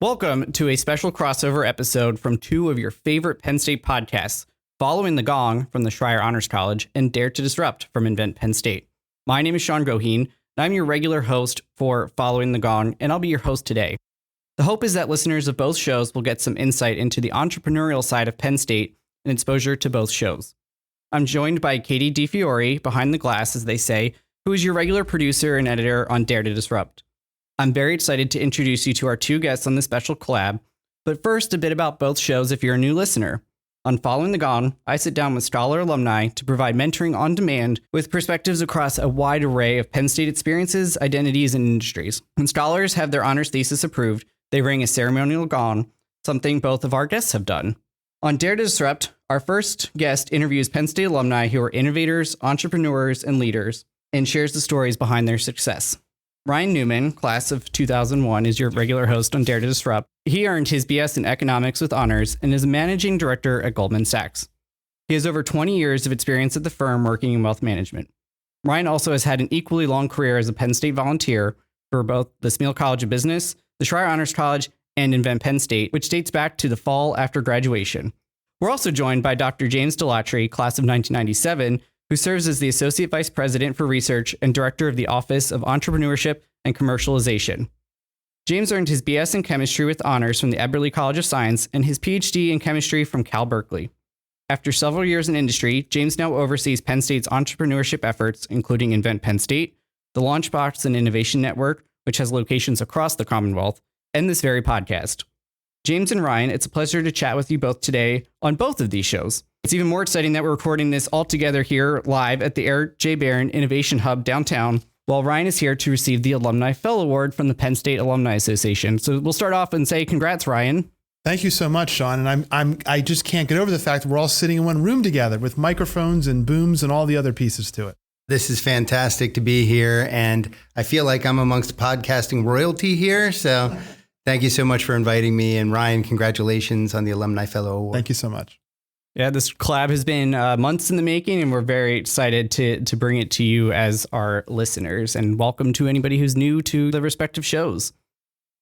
Welcome to a special crossover episode from two of your favorite Penn State podcasts, Following the Gong from the Schreier Honors College and Dare to Disrupt from Invent Penn State. My name is Sean Goheen, and I'm your regular host for Following the Gong, and I'll be your host today. The hope is that listeners of both shows will get some insight into the entrepreneurial side of Penn State and exposure to both shows. I'm joined by Katie DiFiore, behind the glass, as they say, who is your regular producer and editor on Dare to Disrupt. I'm very excited to introduce you to our two guests on this special collab, but first, a bit about both shows if you're a new listener. On Following the Gong, I sit down with scholar alumni to provide mentoring on demand with perspectives across a wide array of Penn State experiences, identities, and industries. When scholars have their honors thesis approved, they ring a ceremonial gong, something both of our guests have done. On Dare to Disrupt, our first guest interviews Penn State alumni who are innovators, entrepreneurs, and leaders, and shares the stories behind their success. Ryan Newman, class of 2001, is your regular host on Dare to Disrupt. He earned his BS in economics with honors and is a managing director at Goldman Sachs. He has over 20 years of experience at the firm working in wealth management. Ryan also has had an equally long career as a Penn State volunteer for both the Smeal College of Business, the Schreier Honors College, and Invent Penn State, which dates back to the fall after graduation. We're also joined by Dr. James Delattre, class of 1997, who serves as the Associate Vice President for Research and Director of the Office of Entrepreneurship and Commercialization. James earned his BS in Chemistry with honors from the Eberly College of Science and his Ph.D. in Chemistry from Berkeley. After several years in industry, James now oversees Penn State's entrepreneurship efforts, including Invent Penn State, the LaunchBox Innovation Network, which has locations across the Commonwealth, and this very podcast. James and Ryan, it's a pleasure to chat with you both today on both of these shows. It's even more exciting that we're recording this all together here live at the Eric J. Barron Innovation Hub downtown, while Ryan is here to receive the Alumni Fellow Award from the Penn State Alumni Association. So we'll start off and say congrats, Ryan. Thank you so much, Sean. And I just can't get over the fact that we're all sitting in one room together with microphones and booms and all the other pieces to it. This is fantastic to be here, and I feel like I'm amongst podcasting royalty here. So thank you so much for inviting me. And Ryan, congratulations on the Alumni Fellow Award. Thank you so much. Yeah, this collab has been months in the making, and we're very excited to bring it to you as our listeners. And welcome to anybody who's new to the respective shows.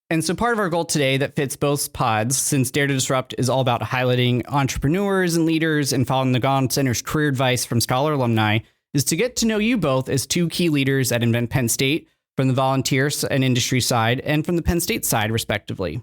And so part of our goal today that fits both pods, since Dare to Disrupt is all about highlighting entrepreneurs and leaders, and Following the Gong centers career advice from scholar alumni, is to get to know you both as two key leaders at Invent Penn State, from the volunteers and industry side, and from the Penn State side, respectively.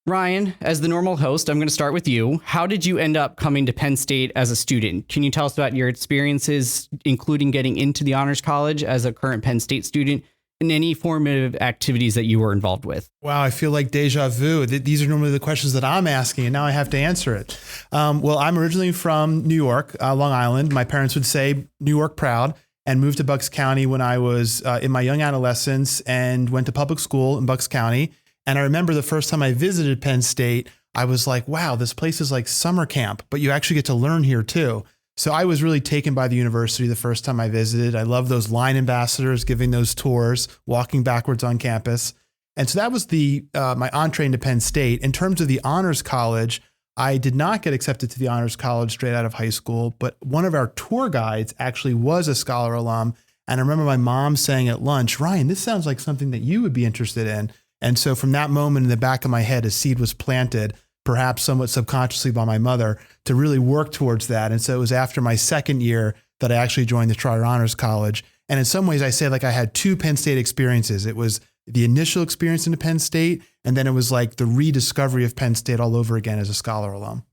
Ryan, as the normal host, I'm going to start with you. How did you end up coming to Penn State as a student? Can you tell us about your experiences, including getting into the Honors College as a current Penn State student, and any formative activities that you were involved with? Wow, I feel like deja vu. These are normally the questions that I'm asking, and now I have to answer it. Well, I'm originally from New York, Long Island. My parents would say New York proud, and moved to Bucks County when I was in my young adolescence and went to public school in Bucks County. And I remember the first time I visited Penn State, I was like, wow, this place is like summer camp, but you actually get to learn here too. So I was really taken by the university the first time I visited. I love those line ambassadors giving those tours, walking backwards on campus. And so that was my entree into Penn State. In terms of the Honors College, I did not get accepted to the Honors College straight out of high school, but one of our tour guides actually was a scholar alum. And I remember my mom saying at lunch, Ryan, this sounds like something that you would be interested in. And so from that moment in the back of my head, a seed was planted, perhaps somewhat subconsciously by my mother, to really work towards that. And so it was after my second year that I actually joined the Schreier Honors College. And in some ways, I say like I had two Penn State experiences. It was the initial experience into Penn State, and then it was like the rediscovery of Penn State all over again as a scholar alum.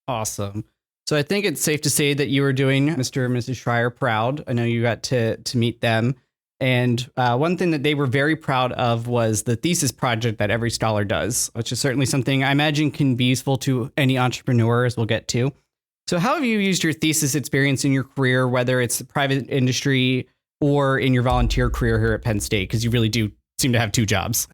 Awesome. So I think it's safe to say that you were doing Mr. and Mrs. Schreier proud. I know you got to meet them. And one thing that they were very proud of was the thesis project that every scholar does, which is certainly something I imagine can be useful to any entrepreneur, as we'll get to. So how have you used your thesis experience in your career, whether it's the private industry or in your volunteer career here at Penn State? Because you really do seem to have two jobs.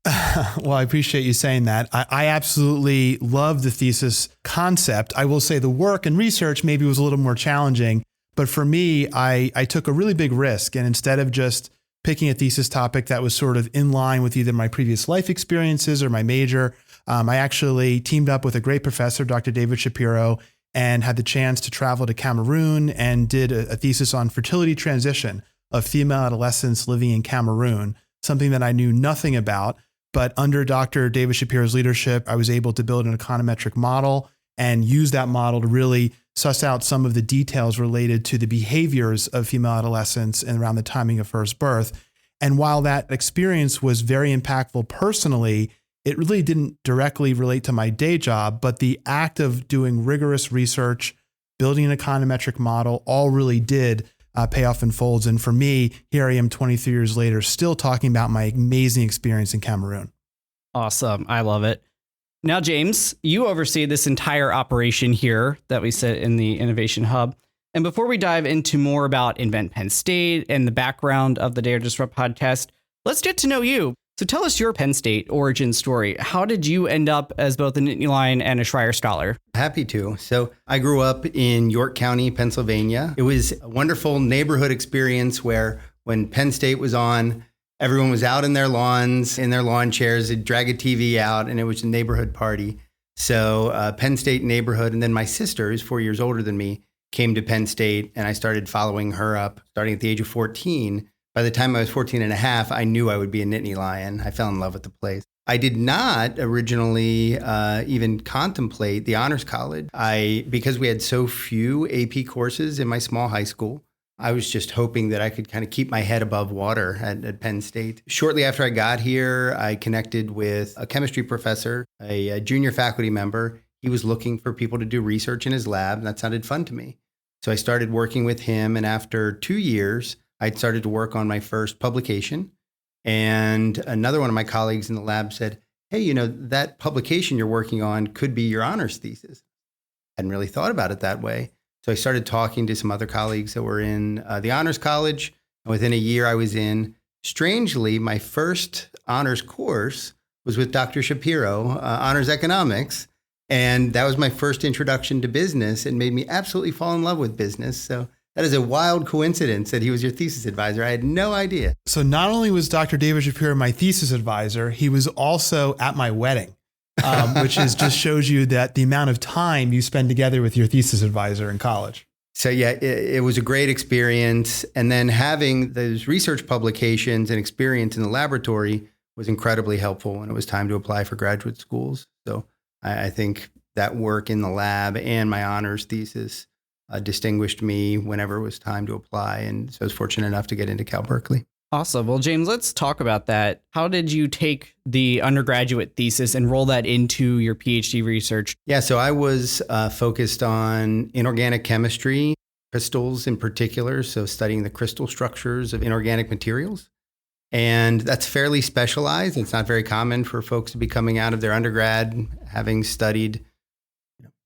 Well, I appreciate you saying that. I absolutely love the thesis concept. I will say the work and research maybe was a little more challenging. But for me, I took a really big risk. And instead of just picking a thesis topic that was sort of in line with either my previous life experiences or my major, I actually teamed up with a great professor, Dr. David Shapiro, and had the chance to travel to Cameroon and did a thesis on fertility transition of female adolescents living in Cameroon, something that I knew nothing about. But under Dr. David Shapiro's leadership, I was able to build an econometric model and use that model to really suss out some of the details related to the behaviors of female adolescents and around the timing of first birth. And while that experience was very impactful personally, it really didn't directly relate to my day job, but the act of doing rigorous research, building an econometric model, all really did pay off in folds. And for me, here I am 23 years later, still talking about my amazing experience in Cameroon. Awesome. I love it. Now, James, you oversee this entire operation here that we sit in the Innovation Hub. And before we dive into more about Invent Penn State and the background of the Dare to Disrupt podcast, let's get to know you. So tell us your Penn State origin story. How did you end up as both a Nittany Lion and a Schreier Scholar? Happy to. So I grew up in York County, Pennsylvania. It was a wonderful neighborhood experience where when Penn State was on, everyone was out in their lawns, in their lawn chairs. They'd drag a TV out, and it was a neighborhood party. So Penn State neighborhood. And then my sister, who's 4 years older than me, came to Penn State, and I started following her up starting at the age of 14. By the time I was 14 and a half, I knew I would be a Nittany Lion. I fell in love with the place. I did not originally even contemplate the honors college. Because we had so few AP courses in my small high school, I was just hoping that I could kind of keep my head above water at Penn State. Shortly after I got here, I connected with a chemistry professor, a junior faculty member. He was looking for people to do research in his lab, and that sounded fun to me. So I started working with him, and after 2 years, I'd started to work on my first publication. And another one of my colleagues in the lab said, hey, that publication you're working on could be your honors thesis. I hadn't really thought about it that way. So I started talking to some other colleagues that were in the honors college. And within a year I was in, strangely, my first honors course was with Dr. Shapiro, honors economics. And that was my first introduction to business and made me absolutely fall in love with business. So that is a wild coincidence that he was your thesis advisor. I had no idea. So not only was Dr. David Shapiro my thesis advisor, he was also at my wedding, which just shows you that the amount of time you spend together with your thesis advisor in college. So yeah, it was a great experience. And then having those research publications and experience in the laboratory was incredibly helpful when it was time to apply for graduate schools. So I think that work in the lab and my honors thesis distinguished me whenever it was time to apply. And so I was fortunate enough to get into Cal Berkeley. Awesome. Well, James, let's talk about that. How did you take the undergraduate thesis and roll that into your PhD research? Yeah, so I was focused on inorganic chemistry, crystals in particular, so studying the crystal structures of inorganic materials. And that's fairly specialized. It's not very common for folks to be coming out of their undergrad having studied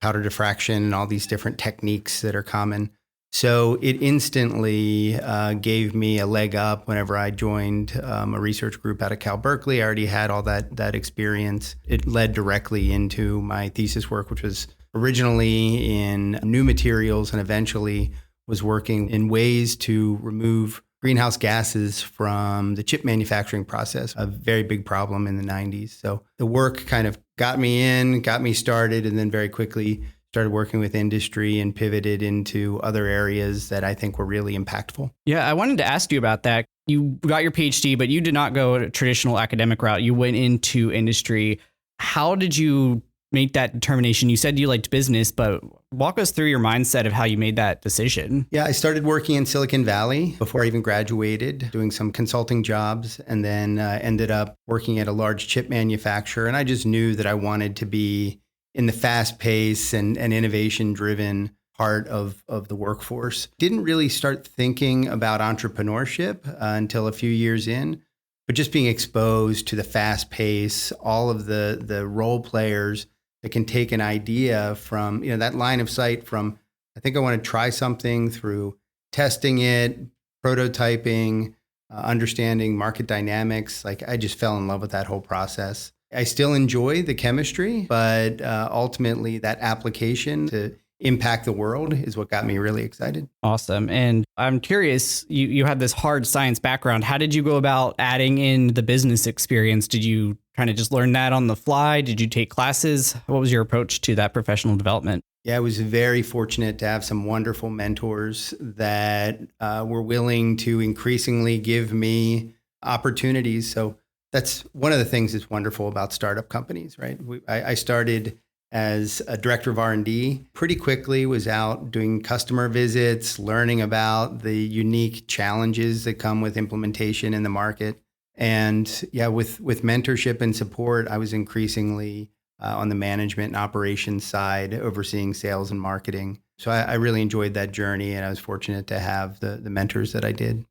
powder diffraction and all these different techniques that are common. So it instantly gave me a leg up whenever I joined a research group out of Cal Berkeley. I already had all that experience. It led directly into my thesis work, which was originally in new materials and eventually was working in ways to remove greenhouse gases from the chip manufacturing process, a very big problem in the 90s. So the work kind of got me started, and then very quickly started working with industry and pivoted into other areas that I think were really impactful. Yeah, I wanted to ask you about that. You got your PhD, but you did not go a traditional academic route. You went into industry. How did you make that determination? You said you liked business, but walk us through your mindset of how you made that decision. Yeah, I started working in Silicon Valley before I even graduated, doing some consulting jobs, and then ended up working at a large chip manufacturer. And I just knew that I wanted to be in the fast pace and innovation-driven part of the workforce. Didn't really start thinking about entrepreneurship until a few years in, but just being exposed to the fast pace, all of the role players that can take an idea from, that line of sight from, I think I want to try something, through testing it, prototyping, understanding market dynamics. Like, I just fell in love with that whole process. I still enjoy the chemistry, but ultimately that application to impact the world is what got me really excited. Awesome. And I'm curious, you had this hard science background. How did you go about adding in the business experience? Did you kind of just learn that on the fly? Did you take classes? What was your approach to that professional development? Yeah, I was very fortunate to have some wonderful mentors that were willing to increasingly give me opportunities. So That's one of the things that's wonderful about startup companies, right? I started as a director of R&D, pretty quickly was out doing customer visits, learning about the unique challenges that come with implementation in the market. And yeah, with mentorship and support, I was increasingly on the management and operations side, overseeing sales and marketing. So I really enjoyed that journey, and I was fortunate to have the mentors that I did.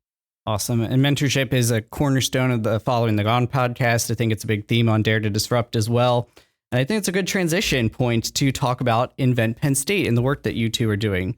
Awesome. And mentorship is a cornerstone of the Following the Gong podcast. I think it's a big theme on Dare to Disrupt as well. And I think it's a good transition point to talk about Invent Penn State and the work that you two are doing.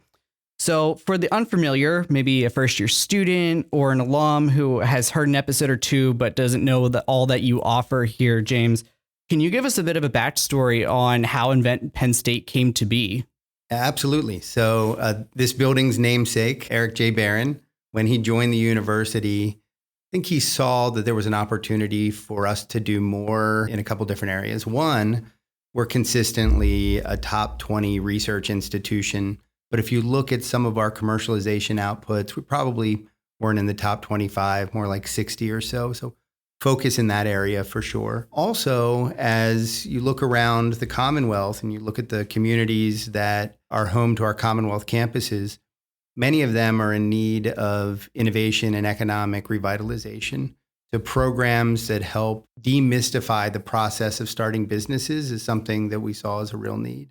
So for the unfamiliar, maybe a first year student or an alum who has heard an episode or two but doesn't know all that you offer here, James, can you give us a bit of a backstory on how Invent Penn State came to be? Absolutely. So this building's namesake, Eric J. Barron, when he joined the university, I think he saw that there was an opportunity for us to do more in a couple different areas. One, we're consistently a top 20 research institution. But if you look at some of our commercialization outputs, we probably weren't in the top 25, more like 60 or so. So focus in that area for sure. Also, as you look around the Commonwealth and you look at the communities that are home to our Commonwealth campuses, many of them are in need of innovation and economic revitalization. So programs that help demystify the process of starting businesses is something that we saw as a real need.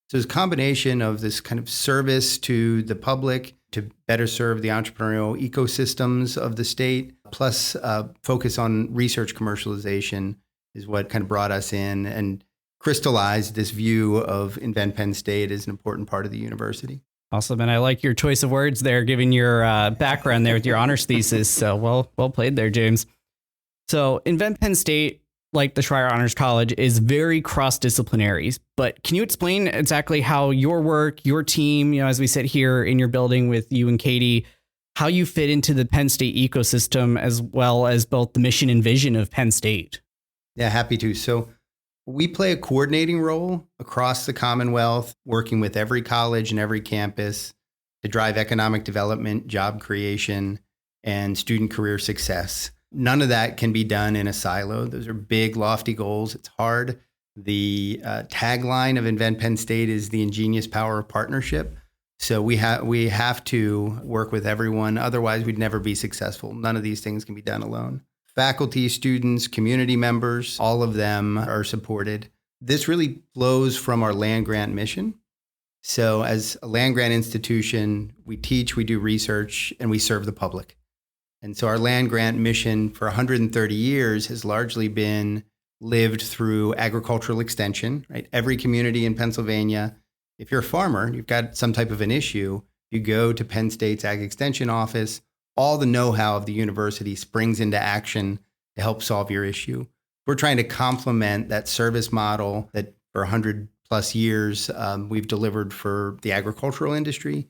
So it's a combination of this kind of service to the public to better serve the entrepreneurial ecosystems of the state, plus focus on research commercialization is what kind of brought us in and crystallized this view of Invent Penn State as an important part of the university. Awesome. And I like your choice of words there, given your background there with your honors thesis. So well played there, James. So Invent Penn State, like the Schreier Honors College, is very cross-disciplinary. But can you explain exactly how your work, your team, as we sit here in your building with you and Katie, how you fit into the Penn State ecosystem, as well as both the mission and vision of Penn State? Yeah, happy to. So we play a coordinating role across the Commonwealth, working with every college and every campus to drive economic development, job creation, and student career success. None of that can be done in a silo. Those are big, lofty goals. It's hard. The tagline of Invent Penn State is the ingenious power of partnership. So we have to work with everyone. Otherwise, we'd never be successful. None of these things can be done alone. Faculty, students, community members, all of them are supported. This really flows from our land grant mission. So as a land grant institution, we teach, we do research, and we serve the public. And so our land grant mission for 130 years has largely been lived through agricultural extension, right? Every community in Pennsylvania, if you're a farmer, you've got some type of an issue, you go to Penn State's Ag Extension office, all the know-how of the university springs into action to help solve your issue. We're trying to complement that service model that for 100 plus years we've delivered for the agricultural industry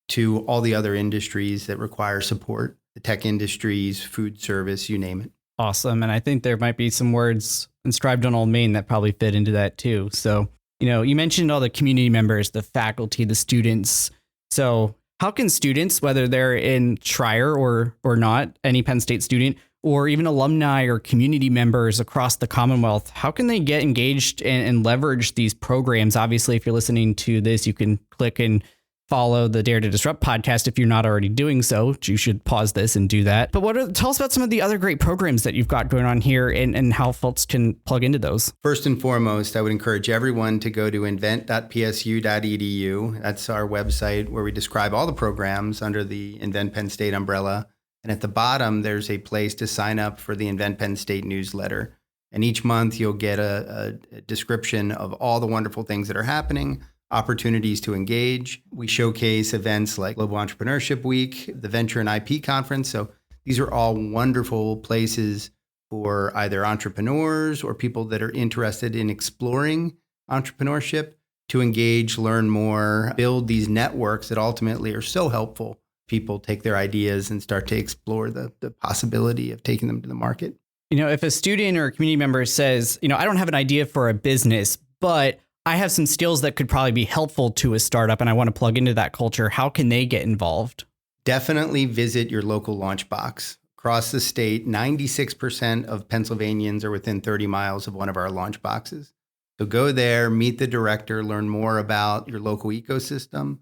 to all the other industries that require support, the tech industries, food service, you name it. Awesome. And I think there might be some words inscribed on Old Main that probably fit into that too. So, you mentioned all the community members, the faculty, the students. So how can students, whether they're in Schreier or not, any Penn State student, or even alumni or community members across the Commonwealth, how can they get engaged and leverage these programs? Obviously, if you're listening to this, you can click and follow the Dare to Disrupt podcast. If you're not already doing so, you should pause this and do that. But tell us about some of the other great programs that you've got going on here and how folks can plug into those. First and foremost, I would encourage everyone to go to invent.psu.edu. That's our website where we describe all the programs under the Invent Penn State umbrella. And at the bottom, there's a place to sign up for the Invent Penn State newsletter. And each month you'll get a description of all the wonderful things that are happening, opportunities to engage. We showcase events like Global Entrepreneurship Week, the Venture and IP Conference. So these are all wonderful places for either entrepreneurs or people that are interested in exploring entrepreneurship to engage, learn more, build these networks that ultimately are so helpful. People take their ideas and start to explore the possibility of taking them to the market. If a student or a community member says, I don't have an idea for a business, but I have some skills that could probably be helpful to a startup and I want to plug into that culture, how can they get involved? Definitely visit your local LaunchBox. across the state. 96% of Pennsylvanians are within 30 miles of one of our launch boxes. So go there, meet the director, learn more about your local ecosystem.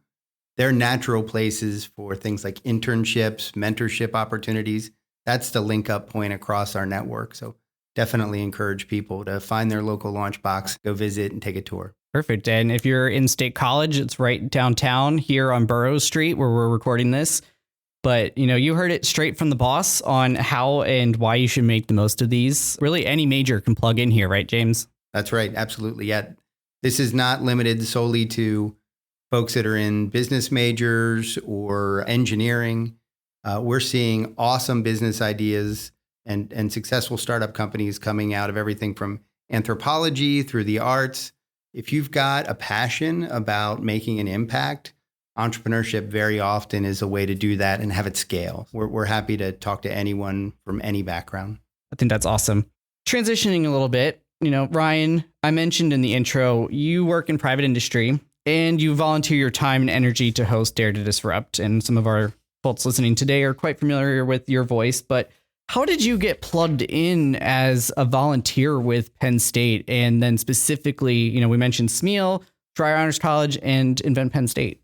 They're natural places for things like internships, mentorship opportunities. That's the link up point across our network. So definitely encourage people to find their local launch box, go visit and take a tour. Perfect. And if you're in State College, it's right downtown here on Burroughs Street where we're recording this. But, you heard it straight from the boss on how and why you should make the most of these. Really, any major can plug in here, right, James? That's right. Absolutely. Yeah. This is not limited solely to folks that are in business majors or engineering. We're seeing awesome business ideas and successful startup companies coming out of everything from anthropology through the arts. If you've got a passion about making an impact, entrepreneurship very often is a way to do that and have it scale. We're happy to talk to anyone from any background. I think that's awesome. Transitioning a little bit, Ryan, I mentioned in the intro, you work in private industry and you volunteer your time and energy to host Dare to Disrupt. And some of our folks listening today are quite familiar with your voice, but how did you get plugged in as a volunteer with Penn State? And then specifically, we mentioned SMEAL, Schreier Honors College, and Invent Penn State.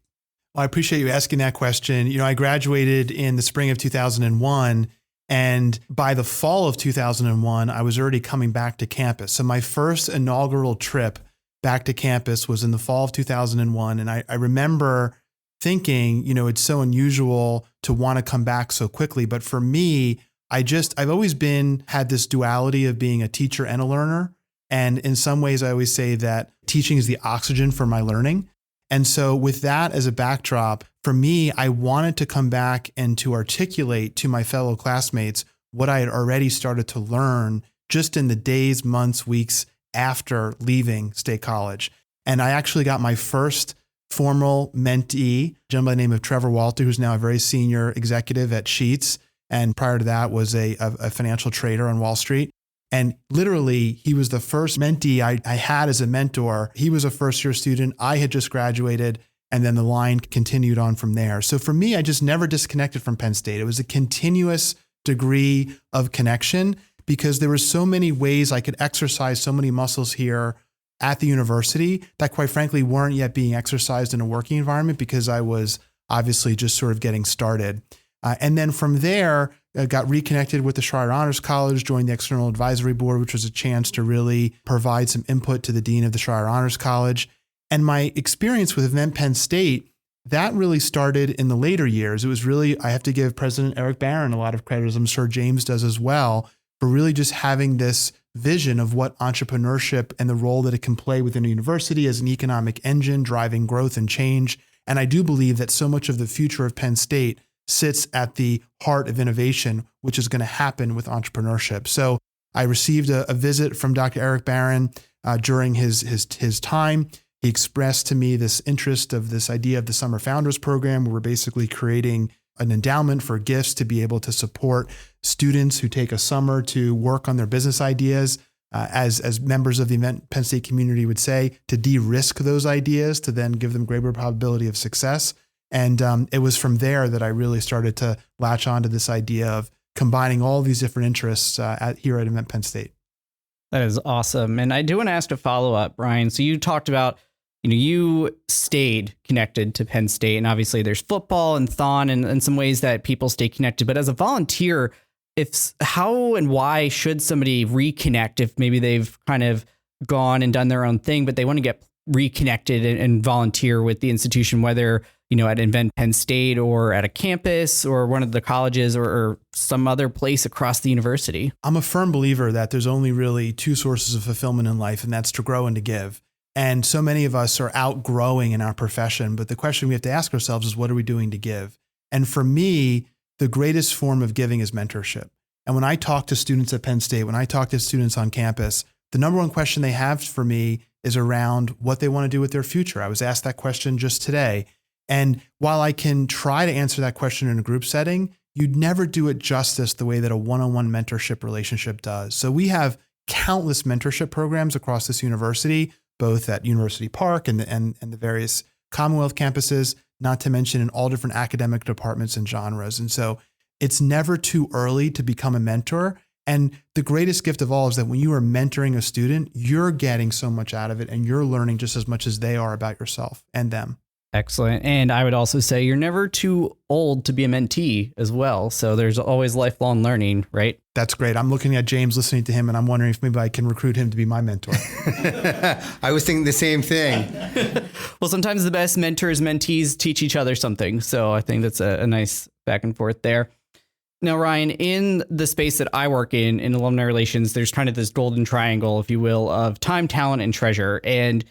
Well, I appreciate you asking that question. I graduated in the spring of 2001. And by the fall of 2001, I was already coming back to campus. So my first inaugural trip back to campus was in the fall of 2001. And I remember thinking, it's so unusual to want to come back so quickly. But for me, I've always had this duality of being a teacher and a learner. And in some ways, I always say that teaching is the oxygen for my learning. And so with that as a backdrop, for me, I wanted to come back and to articulate to my fellow classmates what I had already started to learn just in the days, months, weeks after leaving State College. And I actually got my first formal mentee, a gentleman by the name of Trevor Walter, who's now a very senior executive at Sheets. And prior to that was a financial trader on Wall Street. And literally, he was the first mentee I had as a mentor. He was a first-year student. I had just graduated, and then the line continued on from there. So for me, I just never disconnected from Penn State. It was a continuous degree of connection because there were so many ways I could exercise so many muscles here at the university that, quite frankly, weren't yet being exercised in a working environment because I was obviously just sort of getting started. And then from there, got reconnected with the Schreier Honors College, joined the External Advisory Board, which was a chance to really provide some input to the Dean of the Schreier Honors College. And my experience with Invent Penn State, that really started in the later years. It was really, I have to give President Eric Barron a lot of credit, as I'm sure James does as well, for really just having this vision of what entrepreneurship and the role that it can play within a university as an economic engine, driving growth and change. And I do believe that so much of the future of Penn State sits at the heart of innovation, which is going to happen with entrepreneurship. So I received a visit from Dr. Eric Barron during his time. He expressed to me this interest of this idea of the Summer Founders Program, where we're basically creating an endowment for gifts to be able to support students who take a summer to work on their business ideas, as members of the Invent Penn State community would say, to de-risk those ideas, to then give them greater probability of success. And it was from there that I really started to latch onto this idea of combining all these different interests here at Invent Penn State. That is awesome. And I do want to ask a follow-up, Brian. So you talked about, you stayed connected to Penn State, and obviously there's football and Thon and some ways that people stay connected. But as a volunteer, how and why should somebody reconnect if maybe they've kind of gone and done their own thing, but they want to get reconnected and volunteer with the institution, whether at Invent Penn State or at a campus or one of the colleges or some other place across the university? I'm a firm believer that there's only really two sources of fulfillment in life, and that's to grow and to give. And so many of us are outgrowing in our profession, but the question we have to ask ourselves is, what are we doing to give? And for me, the greatest form of giving is mentorship. And when I talk to students at Penn State, when I talk to students on campus, the number one question they have for me is around what they want to do with their future. I was asked that question just today. And while I can try to answer that question in a group setting, you'd never do it justice the way that a one-on-one mentorship relationship does. So we have countless mentorship programs across this university, both at University Park and the various Commonwealth campuses, not to mention in all different academic departments and genres. And so it's never too early to become a mentor. And the greatest gift of all is that when you are mentoring a student, you're getting so much out of it and you're learning just as much as they are about yourself and them. Excellent. And I would also say you're never too old to be a mentee as well. So there's always lifelong learning, right? That's great. I'm looking at James, listening to him, and I'm wondering if maybe I can recruit him to be my mentor. I was thinking the same thing. Well, sometimes the best mentors, mentees teach each other something. So I think that's a nice back and forth there. Now, Ryan, in the space that I work in alumni relations, there's kind of this golden triangle, if you will, of time, talent, and treasure. And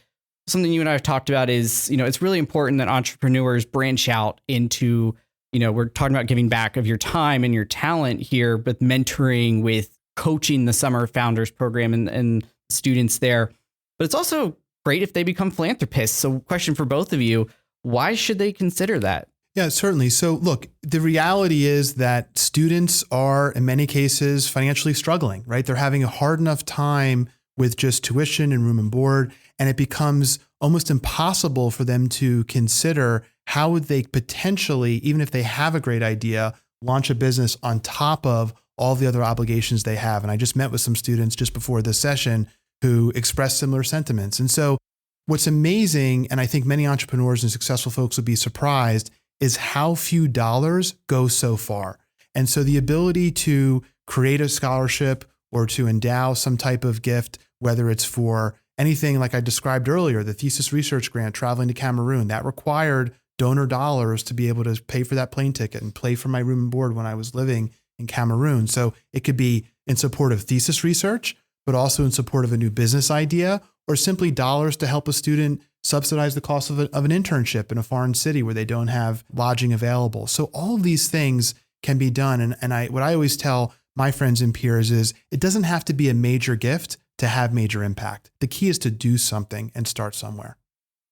something you and I have talked about is, it's really important that entrepreneurs branch out into, we're talking about giving back of your time and your talent here, but mentoring with coaching the summer founders program and students there. But it's also great if they become philanthropists. So question for both of you, why should they consider that? Yeah, certainly. So look, the reality is that students are in many cases financially struggling, right? They're having a hard enough time with just tuition and room and board, and it becomes almost impossible for them to consider how would they potentially, even if they have a great idea, launch a business on top of all the other obligations they have. And I just met with some students just before this session who expressed similar sentiments. And so what's amazing, and I think many entrepreneurs and successful folks would be surprised, is how few dollars go so far. And so the ability to create a scholarship or to endow some type of gift, whether it's for anything like I described earlier, the thesis research grant traveling to Cameroon, that required donor dollars to be able to pay for that plane ticket and pay for my room and board when I was living in Cameroon. So it could be in support of thesis research, but also in support of a new business idea, or simply dollars to help a student subsidize the cost of an internship in a foreign city where they don't have lodging available. So all of these things can be done. And what I always tell my friends and peers is it doesn't have to be a major gift to have major impact. The key is to do something and start somewhere.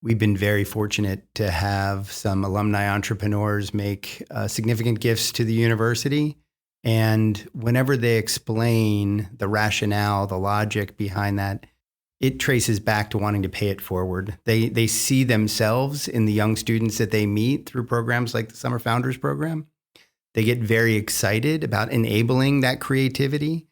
We've been very fortunate to have some alumni entrepreneurs make significant gifts to the university. And whenever they explain the rationale, the logic behind that, it traces back to wanting to pay it forward. They see themselves in the young students that they meet through programs like the Summer Founders Program. They get very excited about enabling that creativity,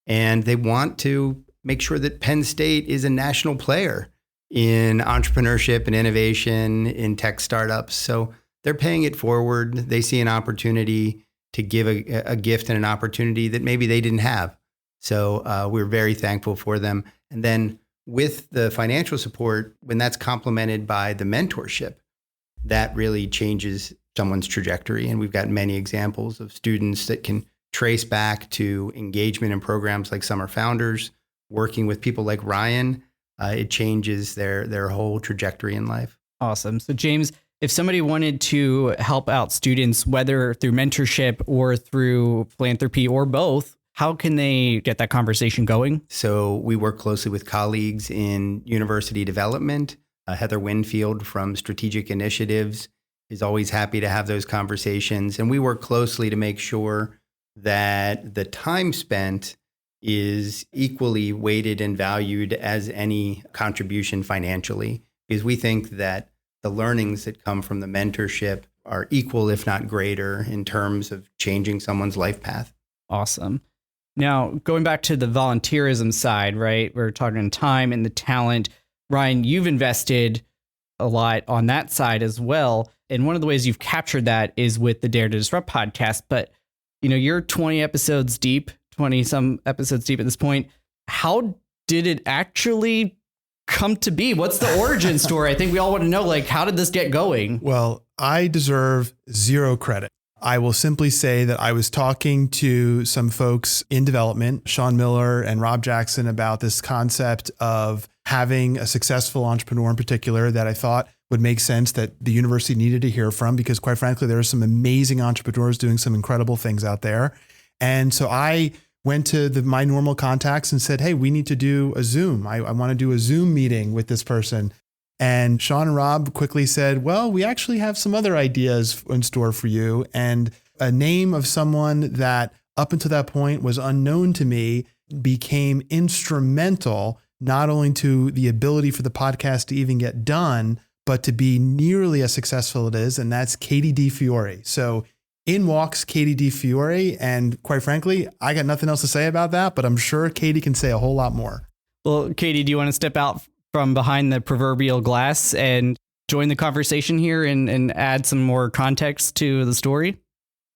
and they want to make sure that Penn State is a national player in entrepreneurship and innovation in tech startups. So they're paying it forward. They see an opportunity to give a gift and an opportunity that maybe they didn't have. So we're very thankful for them. And then with the financial support, when that's complemented by the mentorship, that really changes someone's trajectory. And we've got many examples of students that can trace back to engagement in programs like Summer Founders, working with people like Ryan. It changes their whole trajectory in life. Awesome. So James, if somebody wanted to help out students, whether through mentorship or through philanthropy or both, how can they get that conversation going? So we work closely with colleagues in university development. Heather Winfield from Strategic Initiatives is always happy to have those conversations. And we work closely to make sure that the time spent is equally weighted and valued as any contribution financially, because we think that the learnings that come from the mentorship are equal, if not greater, in terms of changing someone's life path. Awesome. Now, going back to the volunteerism side, right? We're talking time and the talent. Ryan, you've invested a lot on that side as well. And one of the ways you've captured that is with the Dare to Disrupt podcast. But, you're 20 episodes deep, 20 some episodes deep at this point. How did it actually come to be? What's the origin story? I think we all want to know, how did this get going? Well, I deserve zero credit. I will simply say that I was talking to some folks in development, Sean Miller and Rob Jackson, about this concept of having a successful entrepreneur in particular that I thought would make sense that the university needed to hear from, because quite frankly, there are some amazing entrepreneurs doing some incredible things out there. And so I went to my normal contacts and said, hey, we need to do a Zoom. I want to do a Zoom meeting with this person. And Sean and Rob quickly said, well, we actually have some other ideas in store for you. And a name of someone that up until that point was unknown to me became instrumental, not only to the ability for the podcast to even get done, but to be nearly as successful it is. And that's Katie DiFiore. So in walks Katie Di Fiore. And quite frankly, I got nothing else to say about that, but I'm sure Katie can say a whole lot more. Well, Katie, do you want to step out from behind the proverbial glass and join the conversation here and add some more context to the story?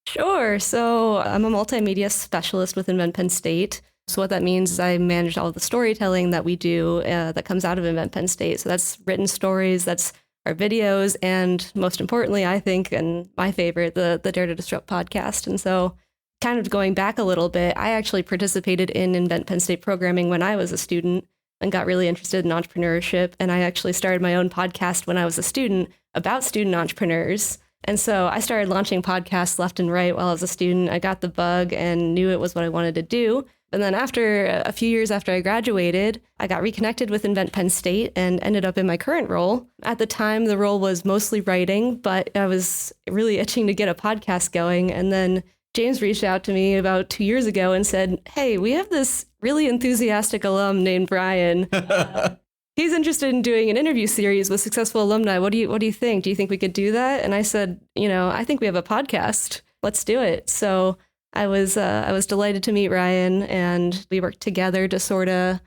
Sure. So I'm a multimedia specialist with Invent Penn State. So what that means is I manage all of the storytelling that we do that comes out of Invent Penn State. So that's written stories, that's our videos, and most importantly, I think, and my favorite, the Dare to Disrupt podcast. And so kind of going back a little bit, I actually participated in Invent Penn State programming when I was a student and got really interested in entrepreneurship. And I actually started my own podcast when I was a student about student entrepreneurs. And so I started launching podcasts left and right while I was a student. I got the bug and knew it was what I wanted to do. And then after a few years after I graduated, I got reconnected with Invent Penn State and ended up in my current role. At the time, the role was mostly writing, but I was really itching to get a podcast going. And then James reached out to me about 2 years ago and said, hey, we have this really enthusiastic alum named Brian. He's interested in doing an interview series with successful alumni. What do you think? Do you think we could do that? And I said, I think we have a podcast. Let's do it. So I was delighted to meet Ryan, and we worked together to sort of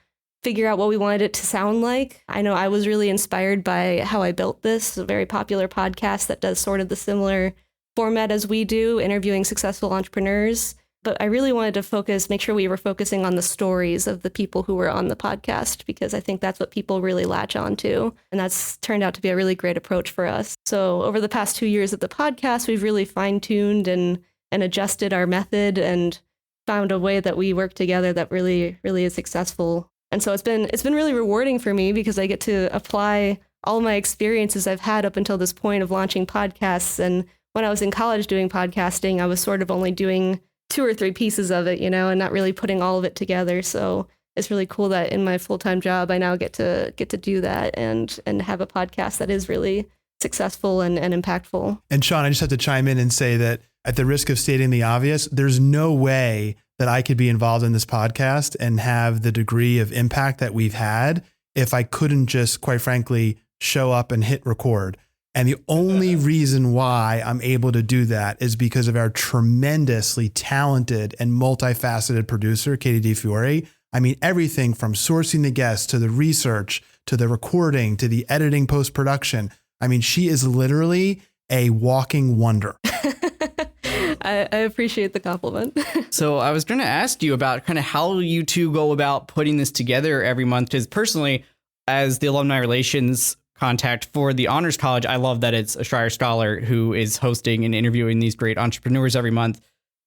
figure out what we wanted it to sound like. I know I was really inspired by how I built this, a very popular podcast that does sort of the similar format as we do, interviewing successful entrepreneurs. But I really wanted to make sure we were focusing on the stories of the people who were on the podcast, because I think that's what people really latch onto. And that's turned out to be a really great approach for us. So over the past 2 years of the podcast, we've really fine-tuned and adjusted our method and found a way that we work together that really, really is successful. And so it's been really rewarding for me because I get to apply all my experiences I've had up until this point of launching podcasts. And when I was in college doing podcasting, I was sort of only doing 2 or 3 pieces of it, and not really putting all of it together. So it's really cool that in my full-time job, I now get to do that and have a podcast that is really successful and impactful. And Sean, I just have to chime in and say that at the risk of stating the obvious, there's no way that I could be involved in this podcast and have the degree of impact that we've had if I couldn't just, quite frankly, show up and hit record. And the only reason why I'm able to do that is because of our tremendously talented and multifaceted producer, Katie Di Fiore. I mean, everything from sourcing the guests to the research, to the recording, to the editing, post-production. I mean, she is literally a walking wonder. I appreciate the compliment. So I was going to ask you about kind of how you two go about putting this together every month. Because personally, as the alumni relations contact for the Honors College, I love that it's a Schreier scholar who is hosting and interviewing these great entrepreneurs every month.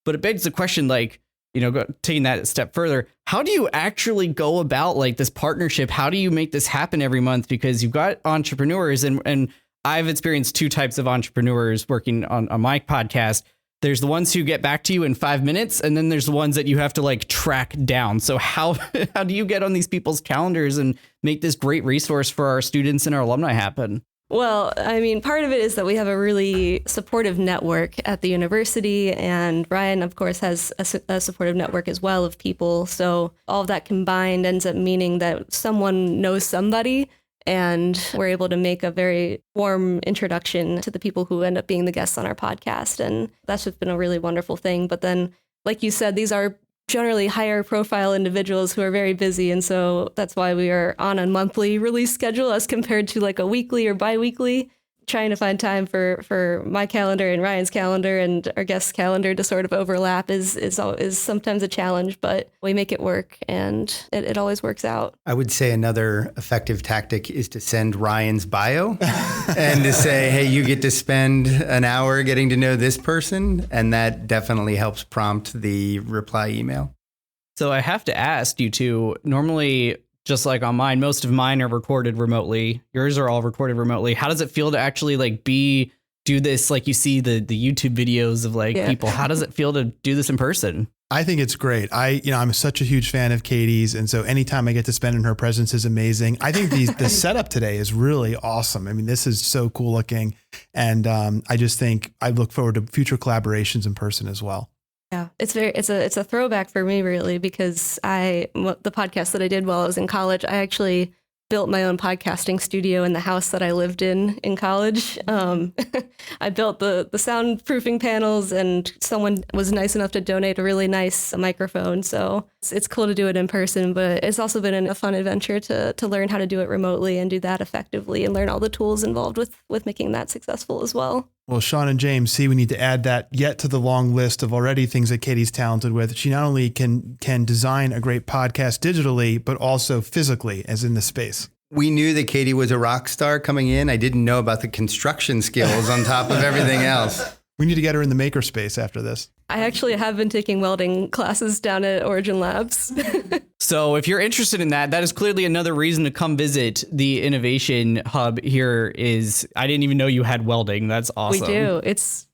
But it begs the question, taking that a step further, how do you actually go about this partnership? How do you make this happen every month? Because you've got entrepreneurs and I've experienced 2 types of entrepreneurs working on my podcast. There's the ones who get back to you in 5 minutes, and then there's the ones that you have to track down. So how do you get on these people's calendars and make this great resource for our students and our alumni happen? Well, I mean, part of it is that we have a really supportive network at the university, and Ryan, of course, has a supportive network as well of people. So all of that combined ends up meaning that someone knows somebody, and we're able to make a very warm introduction to the people who end up being the guests on our podcast. And that's just been a really wonderful thing. But then, like you said, these are generally higher profile individuals who are very busy. And so that's why we are on a monthly release schedule as compared to a weekly or biweekly. Trying to find time for my calendar and Ryan's calendar and our guest's calendar to sort of overlap is sometimes a challenge, but we make it work, and it always works out. I would say another effective tactic is to send Ryan's bio and to say, hey, you get to spend an hour getting to know this person. And that definitely helps prompt the reply email. So I have to ask you two, normally, just like on mine, most of mine are recorded remotely. Yours are all recorded remotely. How does it feel to actually do this? You see the YouTube videos of people. How does it feel to do this in person? I think it's great. I'm such a huge fan of Katie's. And so anytime I get to spend in her presence is amazing. I think the setup today is really awesome. I mean, this is so cool looking. And I just think I look forward to future collaborations in person as well. Yeah, it's a throwback for me, really, because the podcast that I did while I was in college, I actually built my own podcasting studio in the house that I lived in college. I built the soundproofing panels, and someone was nice enough to donate a really nice microphone. So it's cool to do it in person, but it's also been a fun adventure to learn how to do it remotely and do that effectively and learn all the tools involved with making that successful as well. Well, Sean and James, see, we need to add that yet to the long list of already things that Katie's talented with. She not only can design a great podcast digitally, but also physically, as in the space. We knew that Katie was a rock star coming in. I didn't know about the construction skills on top of everything else. We need to get her in the makerspace after this. I actually have been taking welding classes down at Origin Labs. So if you're interested in that, that is clearly another reason to come visit the Innovation Hub here. I didn't even know you had welding. That's awesome. We do. It's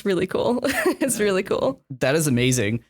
really cool. It's really cool. That is amazing.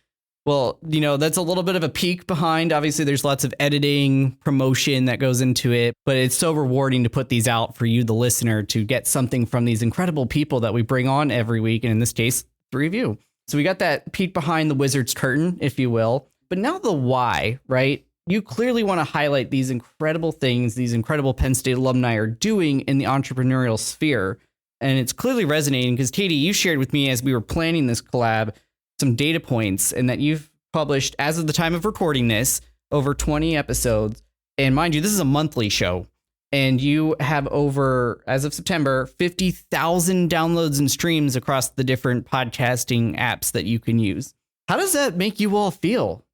Well, that's a little bit of a peek behind. Obviously, there's lots of editing, promotion that goes into it, but it's so rewarding to put these out for you, the listener, to get something from these incredible people that we bring on every week. And in this case, 3 of you. So we got that peek behind the wizard's curtain, if you will. But now the why, right? You clearly want to highlight these incredible things these incredible Penn State alumni are doing in the entrepreneurial sphere. And it's clearly resonating because, Katie, you shared with me as we were planning this collab some data points, and that you've published, as of the time of recording this, over 20 episodes. And mind you, this is a monthly show. And you have over, as of September, 50,000 downloads and streams across the different podcasting apps that you can use. How does that make you all feel?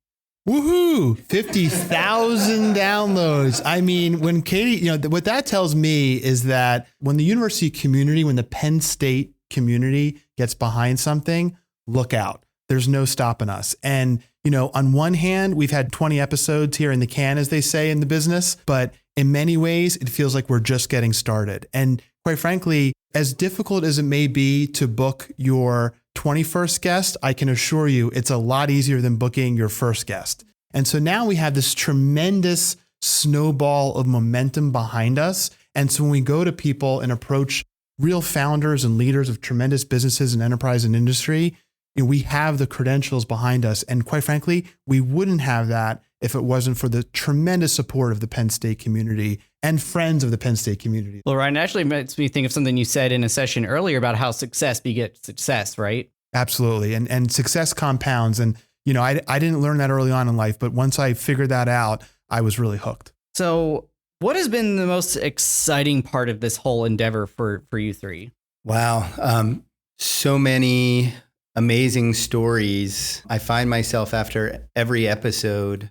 Woohoo! 50,000 downloads. I mean, when Katie, what that tells me is that when the university community, when the Penn State community gets behind something, look out. There's no stopping us. And, on one hand, we've had 20 episodes here in the can, as they say in the business, but in many ways, it feels like we're just getting started. And quite frankly, as difficult as it may be to book your 21st guest, I can assure you it's a lot easier than booking your first guest. And so now we have this tremendous snowball of momentum behind us. And so when we go to people and approach real founders and leaders of tremendous businesses and enterprise and industry, we have the credentials behind us. And quite frankly, we wouldn't have that if it wasn't for the tremendous support of the Penn State community and friends of the Penn State community. Well, Ryan, actually makes me think of something you said in a session earlier about how success begets success, right? Absolutely. And success compounds. And, I didn't learn that early on in life, but once I figured that out, I was really hooked. So what has been the most exciting part of this whole endeavor for you three? Wow. So many amazing stories. I find myself after every episode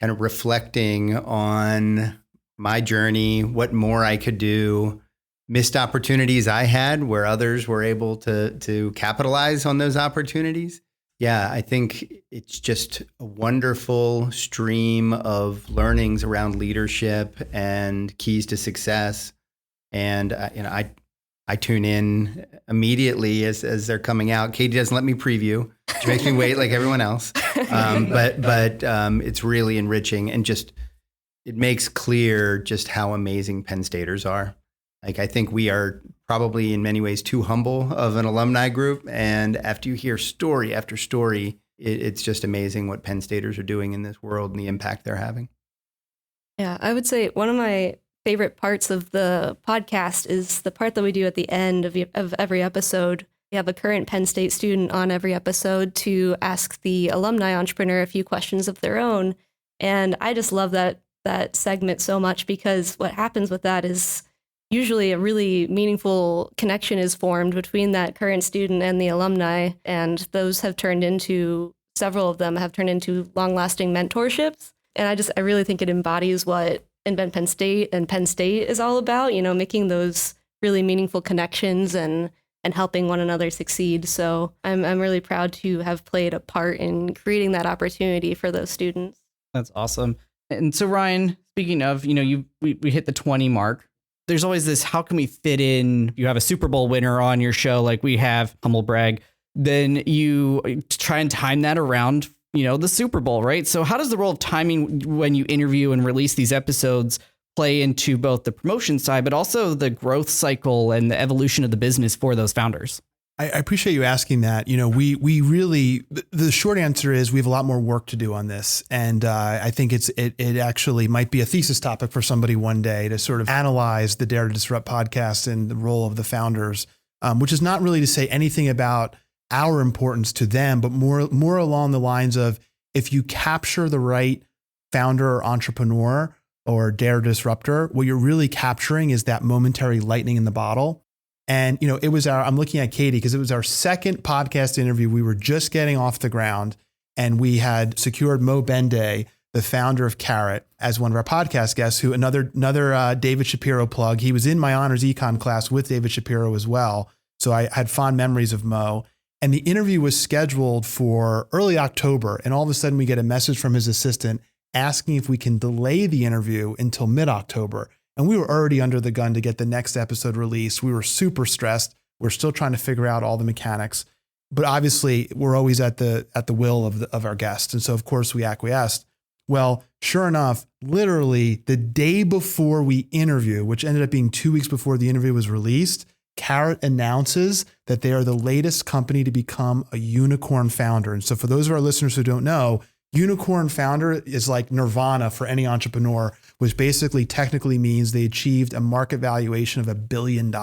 kind of reflecting on my journey, what more I could do, missed opportunities I had where others were able to capitalize on those opportunities. Yeah, I think it's just a wonderful stream of learnings around leadership and keys to success. And I tune in immediately as they're coming out. Katie doesn't let me preview. She makes me wait like everyone else. But it's really enriching, and just it makes clear just how amazing Penn Staters are. Like, I think we are probably in many ways too humble of an alumni group. And after you hear story after story, it's just amazing what Penn Staters are doing in this world and the impact they're having. Yeah, I would say one of my favorite parts of the podcast is the part that we do at the end of every episode. We have a current Penn State student on every episode to ask the alumni entrepreneur a few questions of their own. And I just love that segment so much, because what happens with that is usually a really meaningful connection is formed between that current student and the alumni. And those have turned into, several of them have turned into long-lasting mentorships. And I really think it embodies what Invent Penn State and Penn State is all about, making those really meaningful connections and helping one another succeed. So I'm really proud to have played a part in creating that opportunity for those students. That's awesome. And so, Ryan, speaking of, we hit the 20 mark. There's always this, how can we fit in? You have a Super Bowl winner on your show, like we have, humble brag. Then you try and time that around, the Super Bowl, right? So how does the role of timing when you interview and release these episodes play into both the promotion side, but also the growth cycle and the evolution of the business for those founders? I appreciate you asking that. We really, the short answer is we have a lot more work to do on this. And I think it actually might be a thesis topic for somebody one day to sort of analyze the Dare to Disrupt podcast and the role of the founders, which is not really to say anything about our importance to them, but more along the lines of, if you capture the right founder or entrepreneur or Dare Disruptor, what you're really capturing is that momentary lightning in the bottle. And, I'm looking at Katie because it was our second podcast interview. We were just getting off the ground, and we had secured Mo Bende, the founder of Carrot, as one of our podcast guests, who another David Shapiro plug. He was in my honors econ class with David Shapiro as well. So I had fond memories of Mo. And the interview was scheduled for early October. And all of a sudden we get a message from his assistant asking if we can delay the interview until mid-October. And we were already under the gun to get the next episode released. We were super stressed. We're still trying to figure out all the mechanics. But obviously we're always at the will of our guests. And so of course we acquiesced. Well, sure enough, literally the day before we interview, which ended up being 2 weeks before the interview was released, Carrot announces that they are the latest company to become a unicorn founder. And so for those of our listeners who don't know, unicorn founder is like nirvana for any entrepreneur, which basically technically means they achieved a market valuation of $1 billion.